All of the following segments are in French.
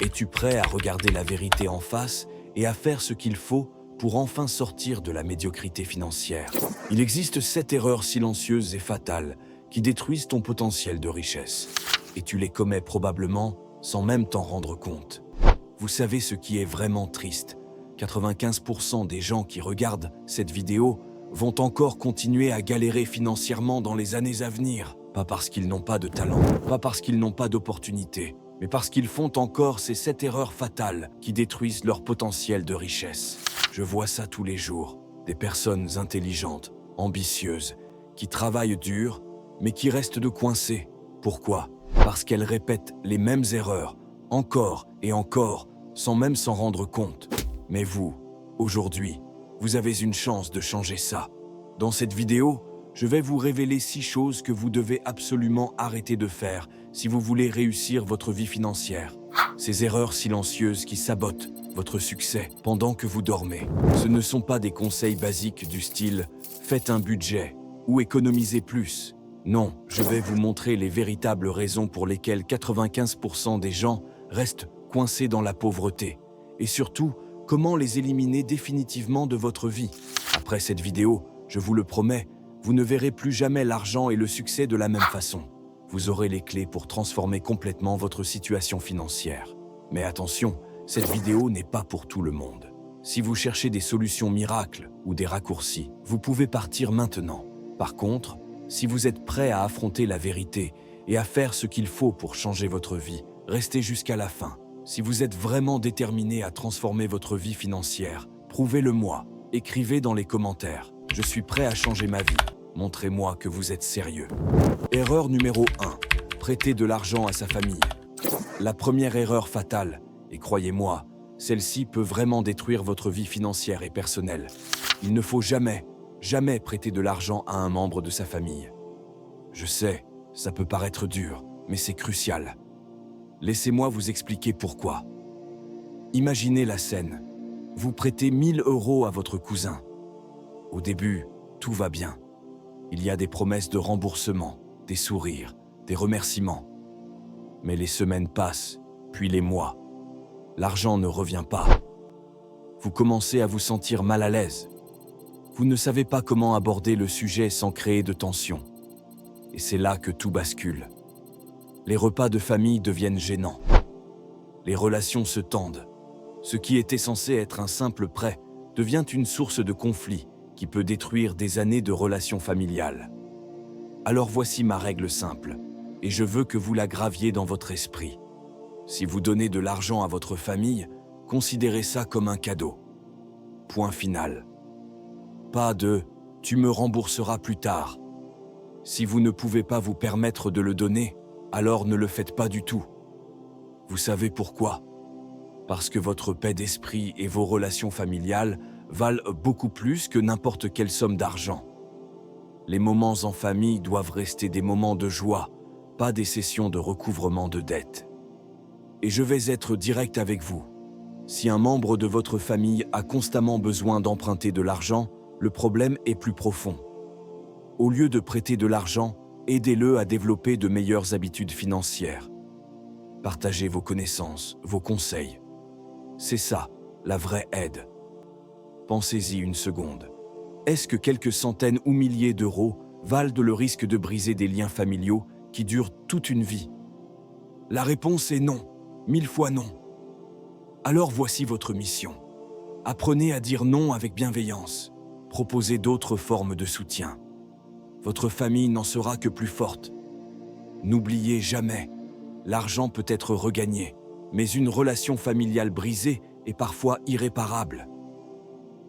Es-tu prêt à regarder la vérité en face et à faire ce qu'il faut pour enfin sortir de la médiocrité financière? Il existe 7 erreurs silencieuses et fatales qui détruisent ton potentiel de richesse. Et tu les commets probablement sans même t'en rendre compte. Vous savez ce qui est vraiment triste? 95% des gens qui regardent cette vidéo vont encore continuer à galérer financièrement dans les années à venir. Pas parce qu'ils n'ont pas de talent, pas parce qu'ils n'ont pas d'opportunité, mais parce qu'ils font encore ces 7 erreurs fatales qui détruisent leur potentiel de richesse. Je vois ça tous les jours. Des personnes intelligentes, ambitieuses, qui travaillent dur, mais qui restent coincées. Pourquoi? Parce qu'elles répètent les mêmes erreurs, encore et encore, sans même s'en rendre compte. Mais vous, aujourd'hui, vous avez une chance de changer ça. Dans cette vidéo, je vais vous révéler 6 choses que vous devez absolument arrêter de faire si vous voulez réussir votre vie financière. Ces erreurs silencieuses qui sabotent votre succès pendant que vous dormez. Ce ne sont pas des conseils basiques du style « faites un budget » ou « économisez plus ». Non, je vais vous montrer les véritables raisons pour lesquelles 95% des gens restent coincés dans la pauvreté. Et surtout, comment les éliminer définitivement de votre vie. Après cette vidéo, je vous le promets, vous ne verrez plus jamais l'argent et le succès de la même façon. Vous aurez les clés pour transformer complètement votre situation financière. Mais attention, cette vidéo n'est pas pour tout le monde. Si vous cherchez des solutions miracles ou des raccourcis, vous pouvez partir maintenant. Par contre, si vous êtes prêt à affronter la vérité et à faire ce qu'il faut pour changer votre vie, restez jusqu'à la fin. Si vous êtes vraiment déterminé à transformer votre vie financière, prouvez-le-moi. Écrivez dans les commentaires. Je suis prêt à changer ma vie. Montrez-moi que vous êtes sérieux. Erreur numéro 1. Prêter de l'argent à sa famille. La première erreur fatale, et croyez-moi, celle-ci peut vraiment détruire votre vie financière et personnelle. Il ne faut jamais prêter de l'argent à un membre de sa famille. Je sais, ça peut paraître dur, mais c'est crucial. Laissez-moi vous expliquer pourquoi. Imaginez la scène. Vous prêtez 1000 € à votre cousin. Au début, tout va bien. Il y a des promesses de remboursement, des sourires, des remerciements. Mais les semaines passent, puis les mois. L'argent ne revient pas. Vous commencez à vous sentir mal à l'aise. Vous ne savez pas comment aborder le sujet sans créer de tension. Et c'est là que tout bascule. Les repas de famille deviennent gênants. Les relations se tendent. Ce qui était censé être un simple prêt devient une source de conflit qui peut détruire des années de relations familiales. Alors voici ma règle simple, et je veux que vous la graviez dans votre esprit. Si vous donnez de l'argent à votre famille, considérez ça comme un cadeau. Point final. Pas de « tu me rembourseras plus tard ». Si vous ne pouvez pas vous permettre de le donner, alors ne le faites pas du tout. Vous savez pourquoi? Parce que votre paix d'esprit et vos relations familiales valent beaucoup plus que n'importe quelle somme d'argent. Les moments en famille doivent rester des moments de joie, pas des sessions de recouvrement de dettes. Et je vais être direct avec vous. Si un membre de votre famille a constamment besoin d'emprunter de l'argent, le problème est plus profond. Au lieu de prêter de l'argent, aidez-le à développer de meilleures habitudes financières. Partagez vos connaissances, vos conseils. C'est ça, la vraie aide. Pensez-y une seconde. Est-ce que quelques centaines ou milliers d'euros valent le risque de briser des liens familiaux qui durent toute une vie? La réponse est non, 1000 fois non. Alors voici votre mission. Apprenez à dire non avec bienveillance. Proposez d'autres formes de soutien. Votre famille n'en sera que plus forte. N'oubliez jamais, l'argent peut être regagné, mais une relation familiale brisée est parfois irréparable.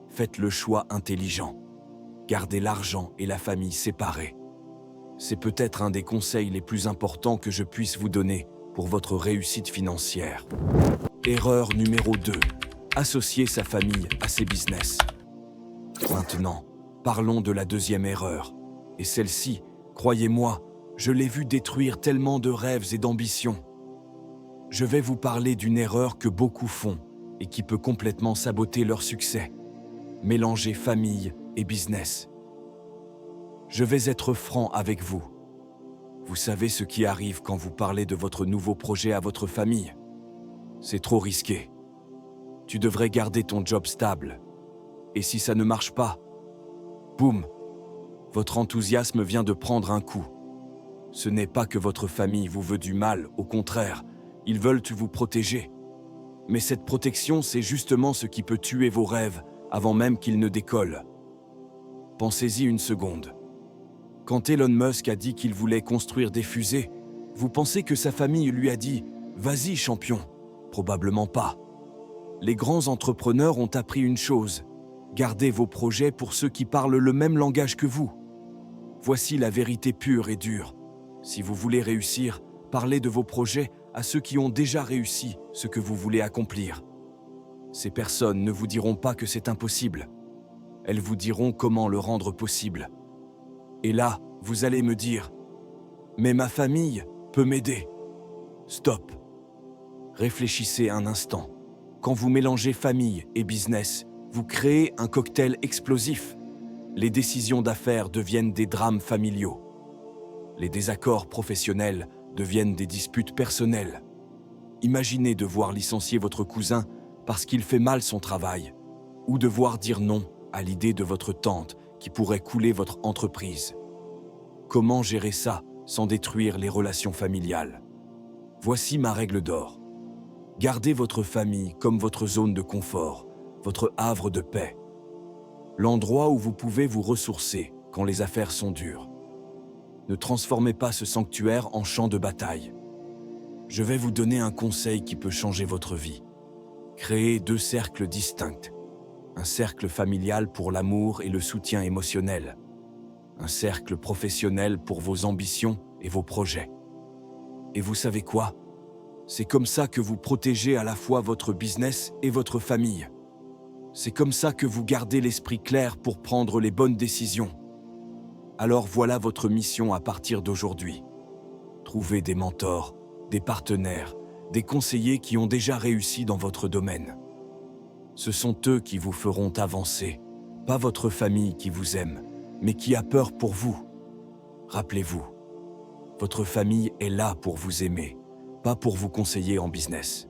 Faites le choix intelligent. Gardez l'argent et la famille séparés. C'est peut-être un des conseils les plus importants que je puisse vous donner pour votre réussite financière. Erreur numéro 2. Associer sa famille à ses business. Maintenant, parlons de la deuxième erreur. Et celle-ci, croyez-moi, je l'ai vue détruire tellement de rêves et d'ambitions. Je vais vous parler d'une erreur que beaucoup font et qui peut complètement saboter leur succès. Mélanger famille et business. Je vais être franc avec vous. Vous savez ce qui arrive quand vous parlez de votre nouveau projet à votre famille. C'est trop risqué. Tu devrais garder ton job stable. Et si ça ne marche pas, boum, votre enthousiasme vient de prendre un coup. Ce n'est pas que votre famille vous veut du mal, au contraire, ils veulent vous protéger. Mais cette protection, c'est justement ce qui peut tuer vos rêves avant même qu'ils ne décollent. Pensez-y une seconde. Quand Elon Musk a dit qu'il voulait construire des fusées, vous pensez que sa famille lui a dit « Vas-y, champion ». Probablement pas. Les grands entrepreneurs ont appris une chose, gardez vos projets pour ceux qui parlent le même langage que vous. Voici la vérité pure et dure. Si vous voulez réussir, parlez de vos projets à ceux qui ont déjà réussi ce que vous voulez accomplir. Ces personnes ne vous diront pas que c'est impossible. Elles vous diront comment le rendre possible. Et là, vous allez me dire « Mais ma famille peut m'aider ». Stop. Réfléchissez un instant. Quand vous mélangez famille et business, vous créez un cocktail explosif. Les décisions d'affaires deviennent des drames familiaux. Les désaccords professionnels deviennent des disputes personnelles. Imaginez devoir licencier votre cousin parce qu'il fait mal son travail, ou devoir dire non à l'idée de votre tante qui pourrait couler votre entreprise. Comment gérer ça sans détruire les relations familiales? Voici ma règle d'or. Gardez votre famille comme votre zone de confort, votre havre de paix. L'endroit où vous pouvez vous ressourcer quand les affaires sont dures. Ne transformez pas ce sanctuaire en champ de bataille. Je vais vous donner un conseil qui peut changer votre vie. Créez 2 cercles distincts. Un cercle familial pour l'amour et le soutien émotionnel. Un cercle professionnel pour vos ambitions et vos projets. Et vous savez quoi? C'est comme ça que vous protégez à la fois votre business et votre famille. C'est comme ça que vous gardez l'esprit clair pour prendre les bonnes décisions. Alors voilà votre mission à partir d'aujourd'hui. Trouvez des mentors, des partenaires, des conseillers qui ont déjà réussi dans votre domaine. Ce sont eux qui vous feront avancer, pas votre famille qui vous aime, mais qui a peur pour vous. Rappelez-vous, votre famille est là pour vous aimer, pas pour vous conseiller en business.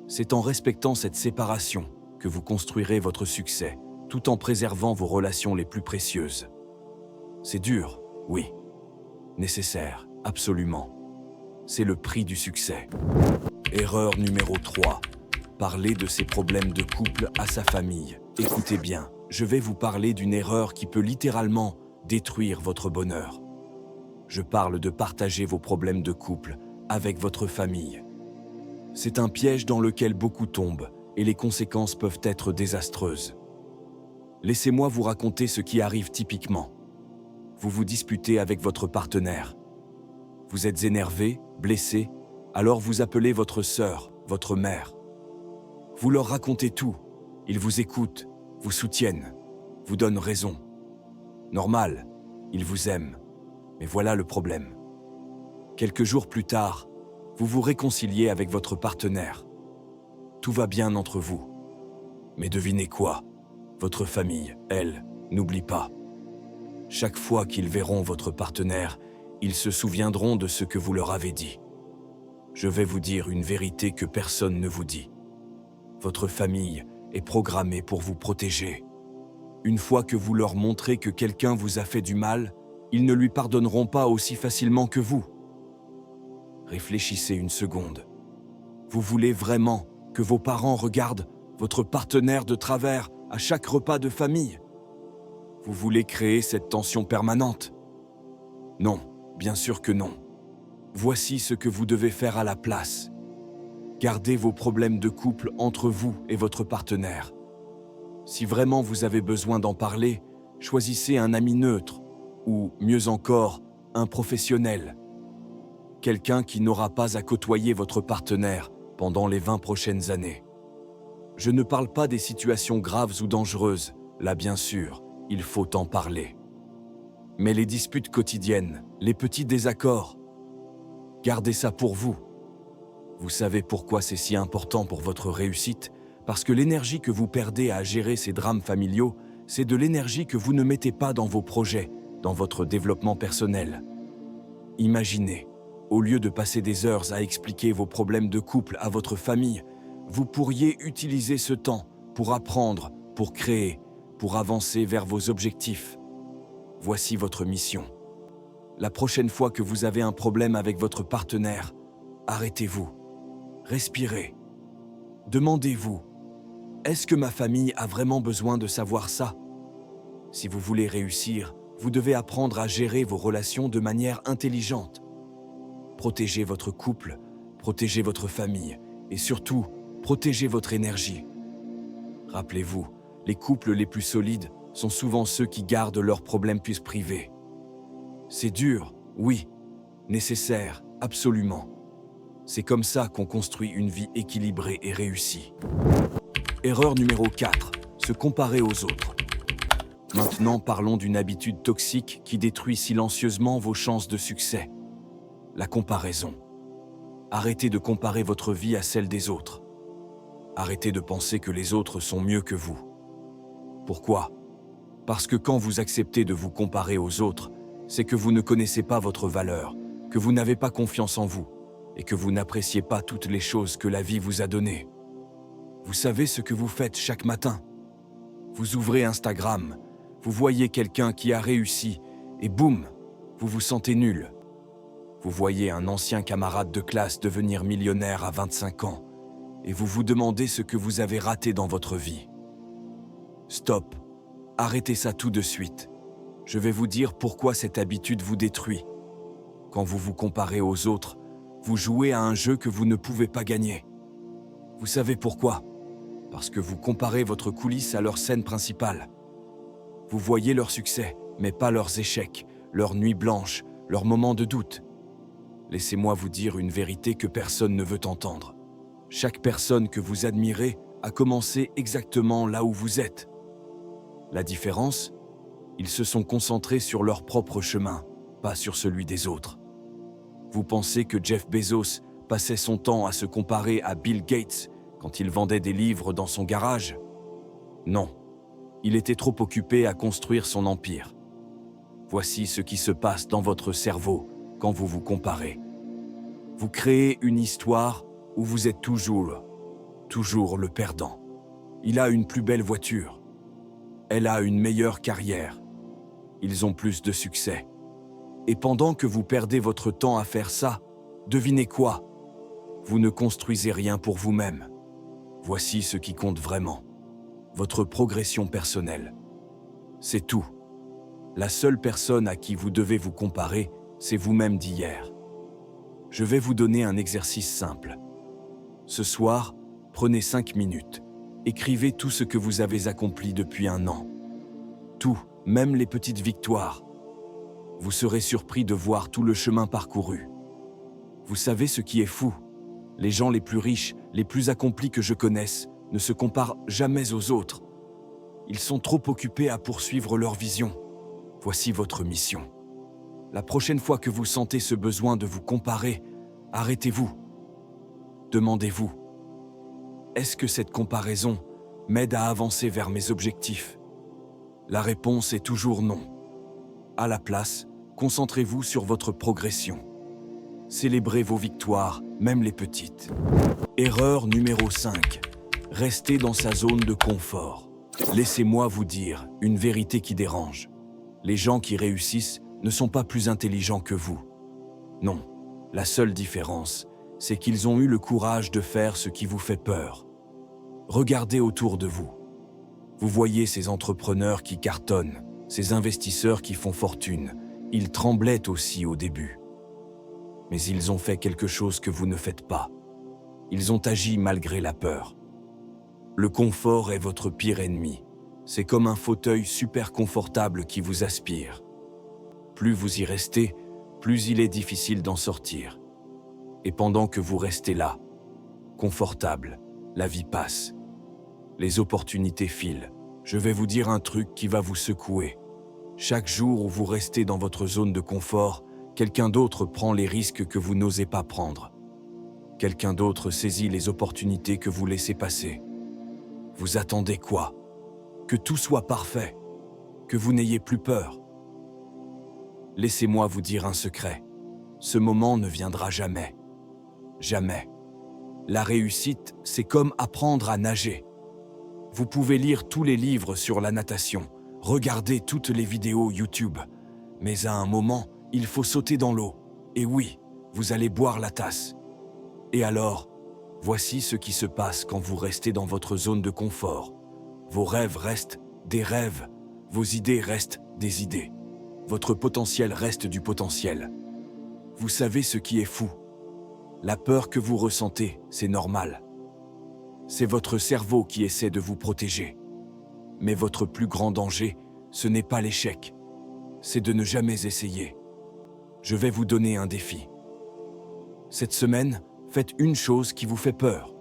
C'est en respectant cette séparation que vous construirez votre succès, tout en préservant vos relations les plus précieuses. C'est dur, oui. Nécessaire, absolument. C'est le prix du succès. Erreur numéro 3. Parler de ses problèmes de couple à sa famille. Écoutez bien, je vais vous parler d'une erreur qui peut littéralement détruire votre bonheur. Je parle de partager vos problèmes de couple avec votre famille. C'est un piège dans lequel beaucoup tombent et les conséquences peuvent être désastreuses. Laissez-moi vous raconter ce qui arrive typiquement. Vous vous disputez avec votre partenaire. Vous êtes énervé, blessé, alors vous appelez votre sœur, votre mère. Vous leur racontez tout. Ils vous écoutent, vous soutiennent, vous donnent raison. Normal, ils vous aiment. Mais voilà le problème. Quelques jours plus tard, vous vous réconciliez avec votre partenaire. Tout va bien entre vous. Mais devinez quoi? Votre famille, elle, n'oublie pas. Chaque fois qu'ils verront votre partenaire, ils se souviendront de ce que vous leur avez dit. Je vais vous dire une vérité que personne ne vous dit. Votre famille est programmée pour vous protéger. Une fois que vous leur montrez que quelqu'un vous a fait du mal, ils ne lui pardonneront pas aussi facilement que vous. Réfléchissez une seconde. Vous voulez vraiment que vos parents regardent votre partenaire de travers à chaque repas de famille? Vous voulez créer cette tension permanente? Non, bien sûr que non. Voici ce que vous devez faire à la place. Gardez vos problèmes de couple entre vous et votre partenaire. Si vraiment vous avez besoin d'en parler, choisissez un ami neutre, ou mieux encore, un professionnel. Quelqu'un qui n'aura pas à côtoyer votre partenaire pendant les 20 prochaines années. Je ne parle pas des situations graves ou dangereuses, là bien sûr, il faut en parler. Mais les disputes quotidiennes, les petits désaccords, gardez ça pour vous. Vous savez pourquoi c'est si important pour votre réussite? Parce que l'énergie que vous perdez à gérer ces drames familiaux, c'est de l'énergie que vous ne mettez pas dans vos projets, dans votre développement personnel. Imaginez, Au lieu de passer des heures à expliquer vos problèmes de couple à votre famille, vous pourriez utiliser ce temps pour apprendre, pour créer, pour avancer vers vos objectifs. Voici votre mission. La prochaine fois que vous avez un problème avec votre partenaire, arrêtez-vous. Respirez. Demandez-vous, est-ce que ma famille a vraiment besoin de savoir ça? Si vous voulez réussir, vous devez apprendre à gérer vos relations de manière intelligente. Protégez votre couple, protégez votre famille et surtout, protégez votre énergie. Rappelez-vous, les couples les plus solides sont souvent ceux qui gardent leurs problèmes privés. C'est dur, oui, nécessaire, absolument. C'est comme ça qu'on construit une vie équilibrée et réussie. Erreur numéro 4, se comparer aux autres. Maintenant, parlons d'une habitude toxique qui détruit silencieusement vos chances de succès. La comparaison. Arrêtez de comparer votre vie à celle des autres. Arrêtez de penser que les autres sont mieux que vous. Pourquoi? Parce que quand vous acceptez de vous comparer aux autres, c'est que vous ne connaissez pas votre valeur, que vous n'avez pas confiance en vous et que vous n'appréciez pas toutes les choses que la vie vous a données. Vous savez ce que vous faites chaque matin? Vous ouvrez Instagram, vous voyez quelqu'un qui a réussi et boum, vous vous sentez nul. Vous voyez un ancien camarade de classe devenir millionnaire à 25 ans et vous vous demandez ce que vous avez raté dans votre vie. Stop, arrêtez ça tout de suite. Je vais vous dire pourquoi cette habitude vous détruit. Quand vous vous comparez aux autres, vous jouez à un jeu que vous ne pouvez pas gagner. Vous savez pourquoi? Parce que vous comparez votre coulisse à leur scène principale. Vous voyez leur succès, mais pas leurs échecs, leurs nuits blanches, leurs moments de doute. Laissez-moi vous dire une vérité que personne ne veut entendre. Chaque personne que vous admirez a commencé exactement là où vous êtes. La différence? Ils se sont concentrés sur leur propre chemin, pas sur celui des autres. Vous pensez que Jeff Bezos passait son temps à se comparer à Bill Gates quand il vendait des livres dans son garage? Non, il était trop occupé à construire son empire. Voici ce qui se passe dans votre cerveau quand vous vous comparez. Vous créez une histoire où vous êtes toujours le perdant. Il a une plus belle voiture. Elle a une meilleure carrière. Ils ont plus de succès. Et pendant que vous perdez votre temps à faire ça, devinez quoi? Vous ne construisez rien pour vous-même. Voici ce qui compte vraiment. Votre progression personnelle. C'est tout. La seule personne à qui vous devez vous comparer, c'est vous-même d'hier. Je vais vous donner un exercice simple. Ce soir, prenez 5 minutes. Écrivez tout ce que vous avez accompli depuis un an. Tout, même les petites victoires. Vous serez surpris de voir tout le chemin parcouru. Vous savez ce qui est fou? Les gens les plus riches, les plus accomplis que je connaisse, ne se comparent jamais aux autres. Ils sont trop occupés à poursuivre leur vision. Voici votre mission. La prochaine fois que vous sentez ce besoin de vous comparer, arrêtez-vous. Demandez-vous, est-ce que cette comparaison m'aide à avancer vers mes objectifs? La réponse est toujours non. À la place, concentrez-vous sur votre progression. Célébrez vos victoires, même les petites. Erreur numéro 5. Restez dans sa zone de confort. Laissez-moi vous dire une vérité qui dérange. Les gens qui réussissent ne sont pas plus intelligents que vous. Non, la seule différence, c'est qu'ils ont eu le courage de faire ce qui vous fait peur. Regardez autour de vous. Vous voyez ces entrepreneurs qui cartonnent, ces investisseurs qui font fortune. Ils tremblaient aussi au début. Mais ils ont fait quelque chose que vous ne faites pas. Ils ont agi malgré la peur. Le confort est votre pire ennemi. C'est comme un fauteuil super confortable qui vous aspire. Plus vous y restez, plus il est difficile d'en sortir. Et pendant que vous restez là, confortable, la vie passe. Les opportunités filent. Je vais vous dire un truc qui va vous secouer. Chaque jour où vous restez dans votre zone de confort, quelqu'un d'autre prend les risques que vous n'osez pas prendre. Quelqu'un d'autre saisit les opportunités que vous laissez passer. Vous attendez quoi? Que tout soit parfait, que vous n'ayez plus peur. Laissez-moi vous dire un secret. Ce moment ne viendra jamais. Jamais. La réussite, c'est comme apprendre à nager. Vous pouvez lire tous les livres sur la natation, regarder toutes les vidéos YouTube, mais à un moment, il faut sauter dans l'eau. Et oui, vous allez boire la tasse. Et alors, voici ce qui se passe quand vous restez dans votre zone de confort. Vos rêves restent des rêves, vos idées restent des idées. Votre potentiel reste du potentiel. Vous savez ce qui est fou? La peur que vous ressentez, c'est normal. C'est votre cerveau qui essaie de vous protéger. Mais votre plus grand danger, ce n'est pas l'échec. C'est de ne jamais essayer. Je vais vous donner un défi. Cette semaine, faites une chose qui vous fait peur.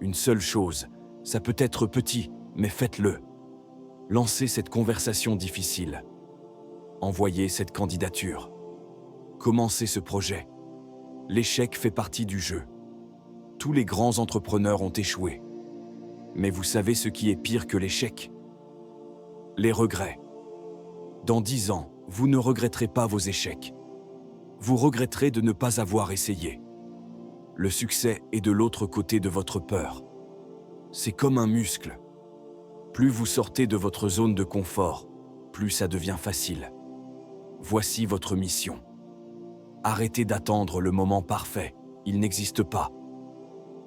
Une seule chose. Ça peut être petit, mais faites-le. Lancez cette conversation difficile. Envoyez cette candidature. Commencez ce projet. L'échec fait partie du jeu. Tous les grands entrepreneurs ont échoué. Mais vous savez ce qui est pire que l'échec? Les regrets. Dans 10 ans, vous ne regretterez pas vos échecs. Vous regretterez de ne pas avoir essayé. Le succès est de l'autre côté de votre peur. C'est comme un muscle. Plus vous sortez de votre zone de confort, plus ça devient facile. Voici votre mission. Arrêtez d'attendre le moment parfait, il n'existe pas.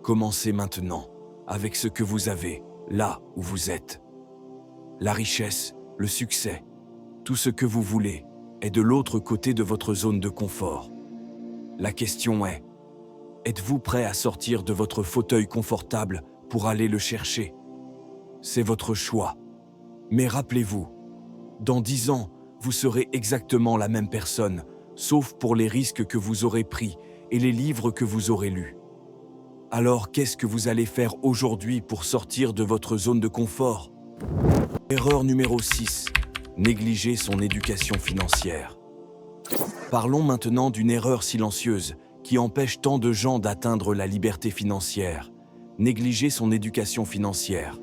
Commencez maintenant, avec ce que vous avez, là où vous êtes. La richesse, le succès, tout ce que vous voulez, est de l'autre côté de votre zone de confort. La question est, êtes-vous prêt à sortir de votre fauteuil confortable pour aller le chercher? C'est votre choix. Mais rappelez-vous, dans 10 ans, vous serez exactement la même personne, sauf pour les risques que vous aurez pris et les livres que vous aurez lus. Alors, qu'est-ce que vous allez faire aujourd'hui pour sortir de votre zone de confort? Erreur numéro 6. Négliger son éducation financière. Parlons maintenant d'une erreur silencieuse qui empêche tant de gens d'atteindre la liberté financière. Négliger son éducation financière.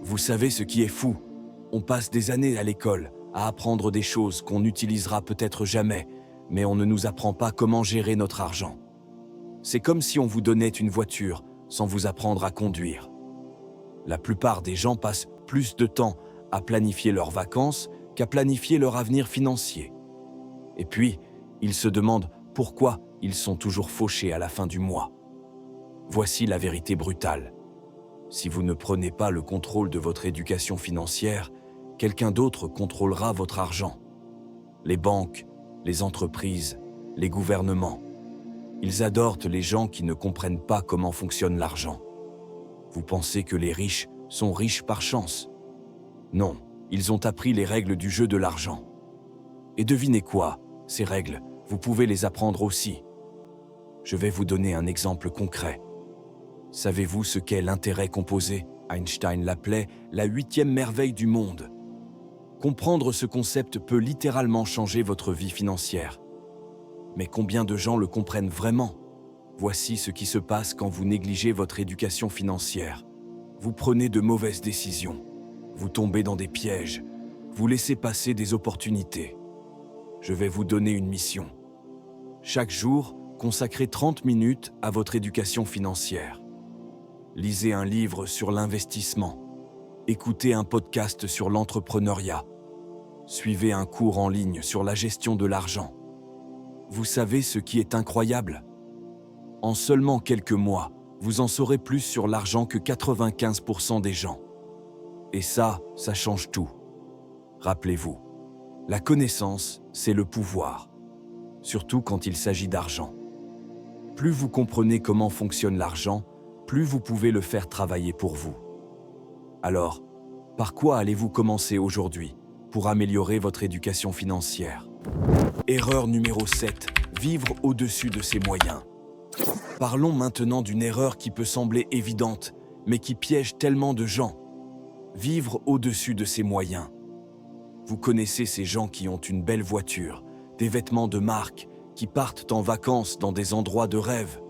Vous savez ce qui est fou? On passe des années à l'école à apprendre des choses qu'on n'utilisera peut-être jamais, mais on ne nous apprend pas comment gérer notre argent. C'est comme si on vous donnait une voiture sans vous apprendre à conduire. La plupart des gens passent plus de temps à planifier leurs vacances qu'à planifier leur avenir financier. Et puis, ils se demandent pourquoi ils sont toujours fauchés à la fin du mois. Voici la vérité brutale. Si vous ne prenez pas le contrôle de votre éducation financière, quelqu'un d'autre contrôlera votre argent. Les banques, les entreprises, les gouvernements. Ils adorent les gens qui ne comprennent pas comment fonctionne l'argent. Vous pensez que les riches sont riches par chance? Non, ils ont appris les règles du jeu de l'argent. Et devinez quoi? Ces règles, vous pouvez les apprendre aussi. Je vais vous donner un exemple concret. Savez-vous ce qu'est l'intérêt composé? Einstein l'appelait la 8e merveille du monde. Comprendre ce concept peut littéralement changer votre vie financière. Mais combien de gens le comprennent vraiment? Voici ce qui se passe quand vous négligez votre éducation financière. Vous prenez de mauvaises décisions. Vous tombez dans des pièges. Vous laissez passer des opportunités. Je vais vous donner une mission. Chaque jour, consacrez 30 minutes à votre éducation financière. Lisez un livre sur l'investissement. Écoutez un podcast sur l'entrepreneuriat. Suivez un cours en ligne sur la gestion de l'argent. Vous savez ce qui est incroyable? En seulement quelques mois, vous en saurez plus sur l'argent que 95% des gens. Et ça change tout. Rappelez-vous, la connaissance, c'est le pouvoir. Surtout quand il s'agit d'argent. Plus vous comprenez comment fonctionne l'argent, plus vous pouvez le faire travailler pour vous. Alors, par quoi allez-vous commencer aujourd'hui pour améliorer votre éducation financière? Erreur numéro 7. Vivre au-dessus de ses moyens. Parlons maintenant d'une erreur qui peut sembler évidente, mais qui piège tellement de gens. Vivre au-dessus de ses moyens. Vous connaissez ces gens qui ont une belle voiture, des vêtements de marque, qui partent en vacances dans des endroits de rêve.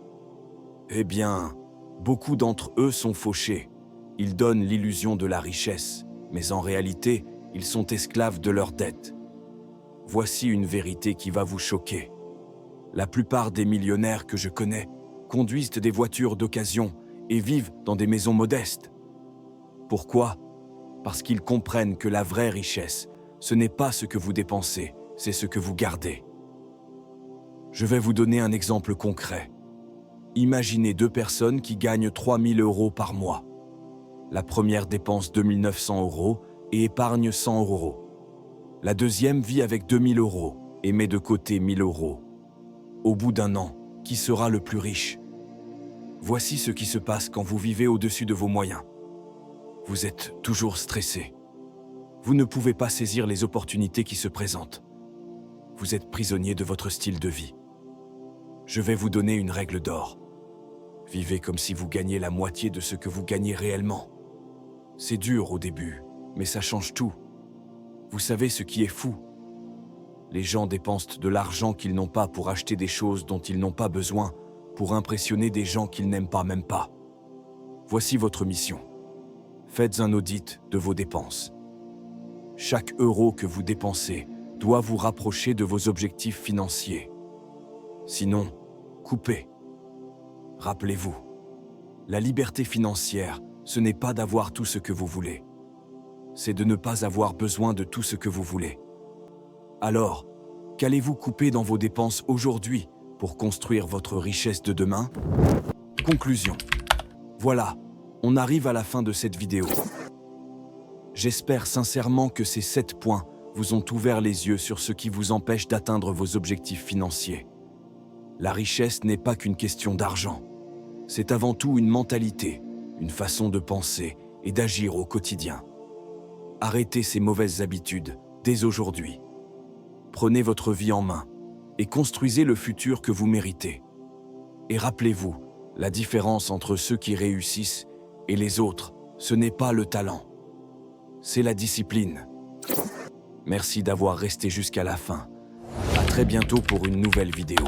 Eh bien, beaucoup d'entre eux sont fauchés. Ils donnent l'illusion de la richesse, mais en réalité, ils sont esclaves de leurs dettes. Voici une vérité qui va vous choquer. La plupart des millionnaires que je connais conduisent des voitures d'occasion et vivent dans des maisons modestes. Pourquoi? Parce qu'ils comprennent que la vraie richesse, ce n'est pas ce que vous dépensez, c'est ce que vous gardez. Je vais vous donner un exemple concret. Imaginez deux personnes qui gagnent 3 000 € par mois. La première dépense 2 900 € et épargne 100 €. La deuxième vit avec 2 000 € et met de côté 1 000 €. Au bout d'un an, qui sera le plus riche? Voici ce qui se passe quand vous vivez au-dessus de vos moyens. Vous êtes toujours stressé. Vous ne pouvez pas saisir les opportunités qui se présentent. Vous êtes prisonnier de votre style de vie. Je vais vous donner une règle d'or. Vivez comme si vous gagnez la moitié de ce que vous gagnez réellement. C'est dur au début, mais ça change tout. Vous savez ce qui est fou? Les gens dépensent de l'argent qu'ils n'ont pas pour acheter des choses dont ils n'ont pas besoin, pour impressionner des gens qu'ils n'aiment pas même pas. Voici votre mission. Faites un audit de vos dépenses. Chaque euro que vous dépensez doit vous rapprocher de vos objectifs financiers. Sinon, coupez. Rappelez-vous, la liberté financière, ce n'est pas d'avoir tout ce que vous voulez. C'est de ne pas avoir besoin de tout ce que vous voulez. Alors, qu'allez-vous couper dans vos dépenses aujourd'hui pour construire votre richesse de demain? Conclusion. Voilà, on arrive à la fin de cette vidéo. J'espère sincèrement que ces 7 points vous ont ouvert les yeux sur ce qui vous empêche d'atteindre vos objectifs financiers. La richesse n'est pas qu'une question d'argent. C'est avant tout une mentalité, une façon de penser et d'agir au quotidien. Arrêtez ces mauvaises habitudes dès aujourd'hui. Prenez votre vie en main et construisez le futur que vous méritez. Et rappelez-vous, la différence entre ceux qui réussissent et les autres, ce n'est pas le talent, c'est la discipline. Merci d'avoir resté jusqu'à la fin. À très bientôt pour une nouvelle vidéo.